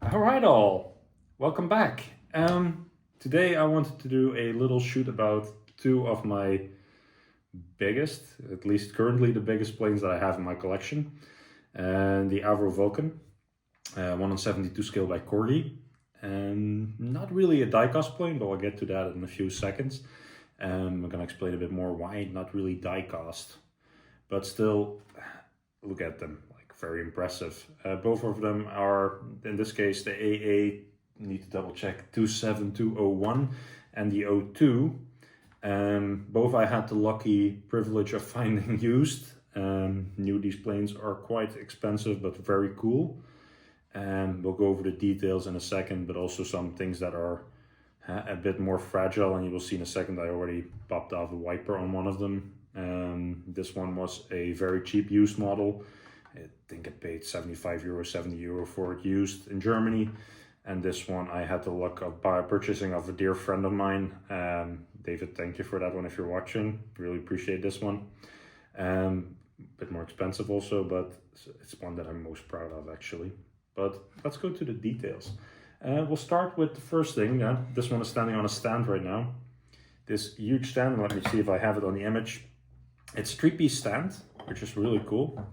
Alright all, welcome back. Today I wanted to do a little shoot about two of my biggest, at least currently the biggest planes that I have in my collection. And the Avro Vulcan, 1/72 scale by Corgi. And not really a diecast plane, but I'll get to that in a few seconds. I'm gonna explain a bit more why not really diecast, but still look at them. Very impressive. Both of them are, in this case, the AA, need to double check, 27201 and the 02. Both I had the lucky privilege of finding used. Knew these planes are quite expensive, but very cool. We'll go over the details in a second, but also some things that are a bit more fragile, and you will see in a second I already popped off a wiper on one of them. This one was a very cheap used model. I think I paid €75, €70 for it used in Germany. And this one I had the luck of purchasing of a dear friend of mine. David, thank you for that one if you're watching. Really appreciate this one. A bit more expensive also, but it's one that I'm most proud of actually. But let's go to the details. We'll start with the first thing. This one is standing on a stand right now. This huge stand, let me see if I have it on the image. It's a 3-piece stand, which is really cool.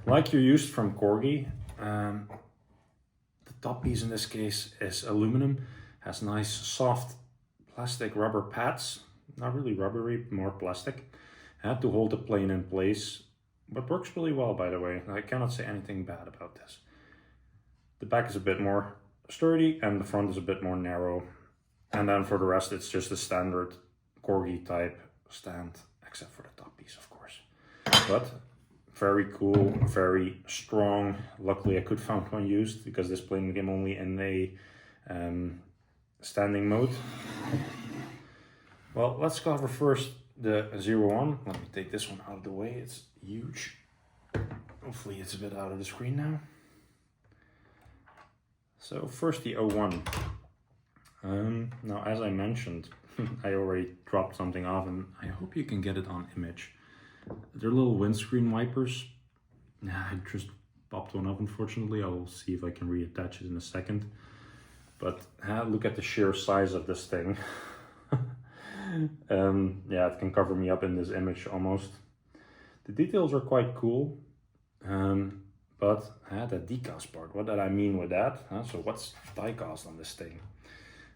Like you're used from Corgi, the top piece in this case is aluminum, has nice soft plastic rubber pads, not really rubbery, more plastic, to hold the plane in place, but works really well by the way. I cannot say anything bad about this. The back is a bit more sturdy and the front is a bit more narrow, and then for the rest it's just a standard Corgi type stand, except for the top piece of course. But very cool, very strong. Luckily I could find one used because this plane came only in a standing mode. Well, let's cover first the 01. Let me take this one out of the way, it's huge. Hopefully it's a bit out of the screen now. So first the 01. Now as I mentioned, I already dropped something off and I hope you can get it on image. They're little windscreen wipers. I just popped one up unfortunately. I'll see if I can reattach it in a second. But look at the sheer size of this thing. Yeah, it can cover me up in this image almost. The details are quite cool. But the diecast part, what did I mean with that? So what's diecast on this thing?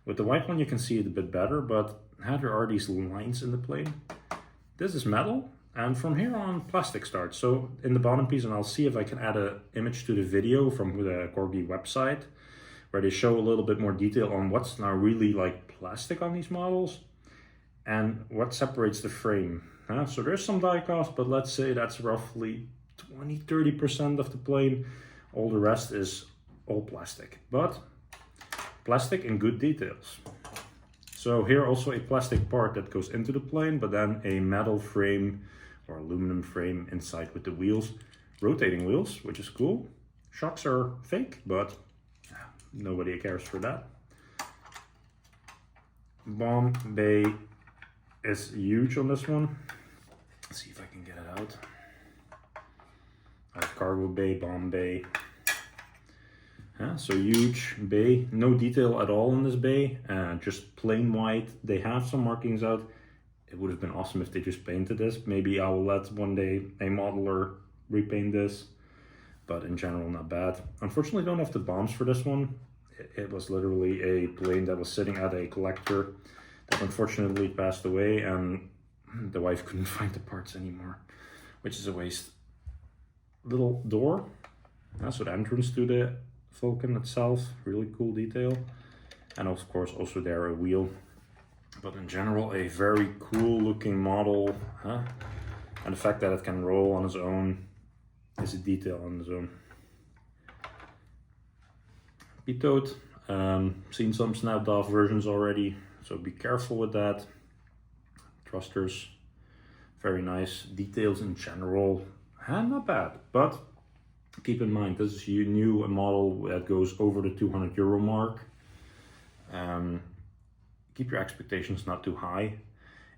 With the white one you can see it a bit better, but there are these lines in the plane. This is metal. And from here on, plastic starts. So in the bottom piece, and I'll see if I can add an image to the video from the Corgi website, where they show a little bit more detail on what's now really like plastic on these models and what separates the frame. So there's some diecast, but let's say that's roughly 20-30% of the plane. All the rest is all plastic, but plastic in good details. So here also a plastic part that goes into the plane, but then a metal frame or aluminum frame inside with the wheels, rotating wheels, which is cool. Shocks are fake, but nobody cares for that. Bomb bay is huge on this one. Let's see if I can get it out. Cargo bay, bomb bay. So huge bay, no detail at all in this bay, just plain white. They have some markings out. It would have been awesome if they just painted this. Maybe I will let one day a modeler repaint this, but in general not bad. Unfortunately don't have the bombs for this one. It was literally a plane that was sitting at a collector that unfortunately passed away, and the wife couldn't find the parts anymore, which is a waste. Little door, so the entrance to the Vulcan itself, really cool detail, and of course also there a wheel. But in general a very cool looking model, and the fact that it can roll on its own is a detail on its own. Pitot, seen some snapped off versions already, so be careful with that. Thrusters, very nice. Details in general, not bad, but keep in mind, this is new a model that goes over the €200 mark. Keep your expectations not too high.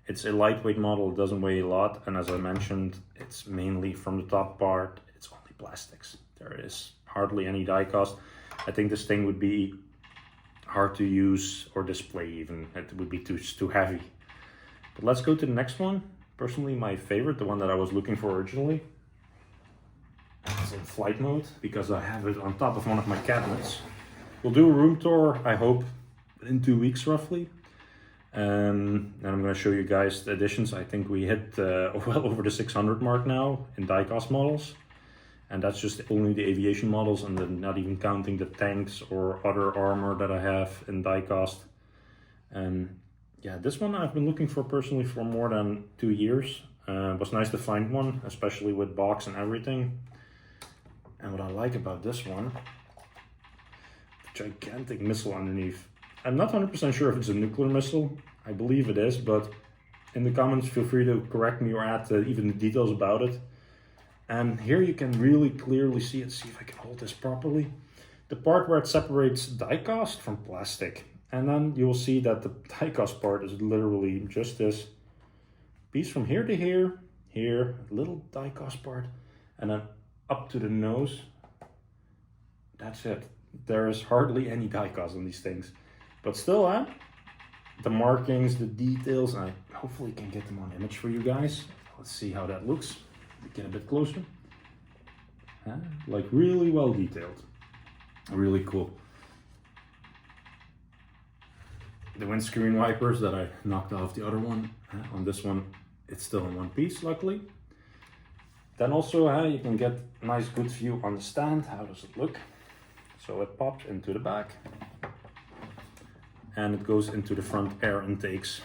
It's a lightweight model, it doesn't weigh a lot, and as I mentioned, it's mainly from the top part, it's only plastics. There is hardly any die cast. I think this thing would be hard to use or display even. It would be too heavy. But let's go to the next one. Personally, my favorite, the one that I was looking for originally. It's in flight mode because I have it on top of one of my cabinets. We'll do a room tour, I hope, in 2 weeks roughly. And I'm going to show you guys the additions. I think we hit well over the 600 mark now in diecast models. And that's just only the aviation models, and then not even counting the tanks or other armor that I have in diecast. And yeah, this one I've been looking for personally for more than 2 years. It was nice to find one, especially with box and everything. And what I like about this one, the gigantic missile underneath. I'm not 100% sure if it's a nuclear missile. I believe it is, but in the comments feel free to correct me or add even the details about it. And here you can really clearly see it. See if I can hold this properly. The part where it separates diecast from plastic. And then you will see that the diecast part is literally just this piece from here to here, here, a little diecast part, and then up to the nose. That's it. There is hardly any diecast on these things. But still, the markings, the details, I hopefully can get them on image for you guys. Let's see how that looks. Get a bit closer. Like really well detailed. Really cool. The windscreen wipers that I knocked off the other one. On this one, it's still in one piece, luckily. Then also you can get a nice good view on the stand. How does it look? So it pops into the back. And it goes into the front air intakes.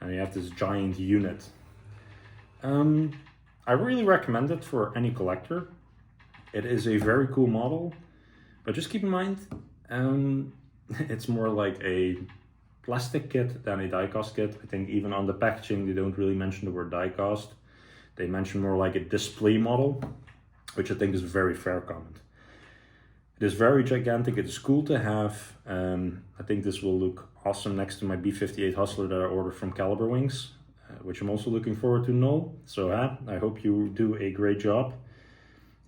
And you have this giant unit. I really recommend it for any collector. It is a very cool model, but just keep in mind, it's more like a plastic kit than a diecast kit. I think even on the packaging, they don't really mention the word diecast. They mention more like a display model, which I think is a very fair comment. It is very gigantic. It is cool to have. I think this will look awesome next to my B-58 Hustler that I ordered from Caliber Wings, which I'm also looking forward to know. So I hope you do a great job.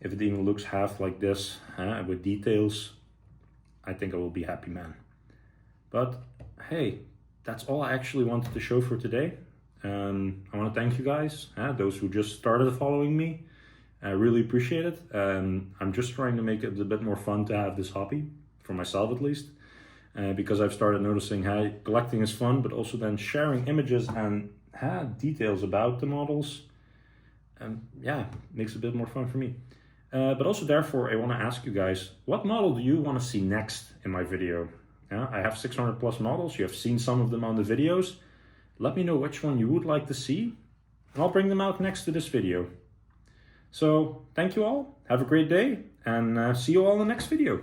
If it even looks half like this with details, I think I will be happy, man. But hey, that's all I actually wanted to show for today. I want to thank you guys, those who just started following me. I really appreciate it. I'm just trying to make it a bit more fun to have this hobby, for myself at least. Because I've started noticing how collecting is fun, but also then sharing images and details about the models. Makes it a bit more fun for me. But also therefore I want to ask you guys, what model do you want to see next in my video? I have 600 plus models. You have seen some of them on the videos. Let me know which one you would like to see, and I'll bring them out next to this video. So thank you all, have a great day, and see you all in the next video.